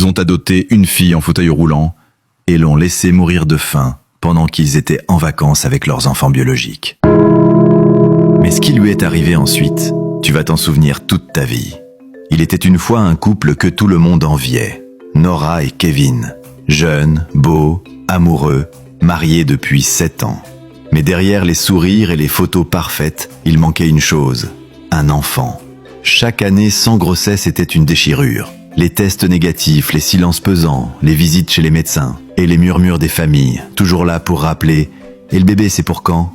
ont adopté une fille en fauteuil roulant et l'ont laissée mourir de faim pendant qu'ils étaient en vacances avec leurs enfants biologiques. Mais ce qui lui est arrivé ensuite, tu vas t'en souvenir toute ta vie. Il était une fois un couple que tout le monde enviait, Nora et Kevin, jeunes, beaux, amoureux, mariés depuis 7 ans. Mais derrière les sourires et les photos parfaites, il manquait une chose, un enfant. Chaque année sans grossesse était une déchirure. Les tests négatifs, les silences pesants, les visites chez les médecins et les murmures des familles, toujours là pour rappeler « Et le bébé, c'est pour quand ?»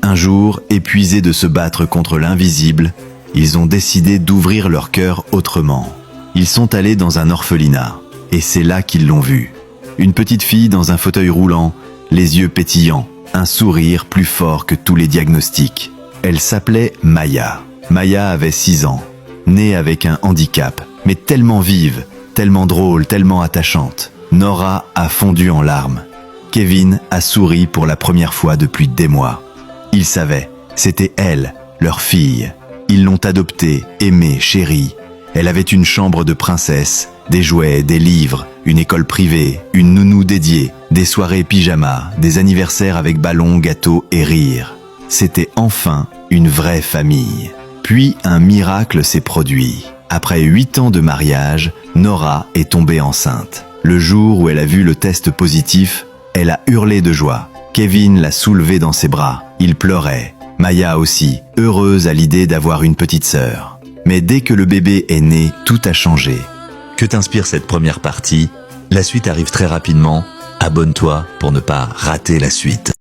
Un jour, épuisés de se battre contre l'invisible, ils ont décidé d'ouvrir leur cœur autrement. Ils sont allés dans un orphelinat, et c'est là qu'ils l'ont vue. Une petite fille dans un fauteuil roulant, les yeux pétillants, un sourire plus fort que tous les diagnostics. Elle s'appelait Maya. Maya avait 6 ans, née avec un handicap, mais tellement vive, tellement drôle, tellement attachante. Nora a fondu en larmes. Kevin a souri pour la première fois depuis des mois. Ils savaient, c'était elle, leur fille. Ils l'ont adoptée, aimée, chérie. Elle avait une chambre de princesse, des jouets, des livres, une école privée, une nounou dédiée, des soirées pyjama, des anniversaires avec ballons, gâteaux et rires. C'était enfin une vraie famille. Puis un miracle s'est produit. Après 8 ans de mariage, Nora est tombée enceinte. Le jour où elle a vu le test positif, elle a hurlé de joie. Kevin l'a soulevée dans ses bras. Il pleurait. Maya aussi, heureuse à l'idée d'avoir une petite sœur. Mais dès que le bébé est né, tout a changé. Que t'inspire cette première partie? La suite arrive très rapidement. Abonne-toi pour ne pas rater la suite.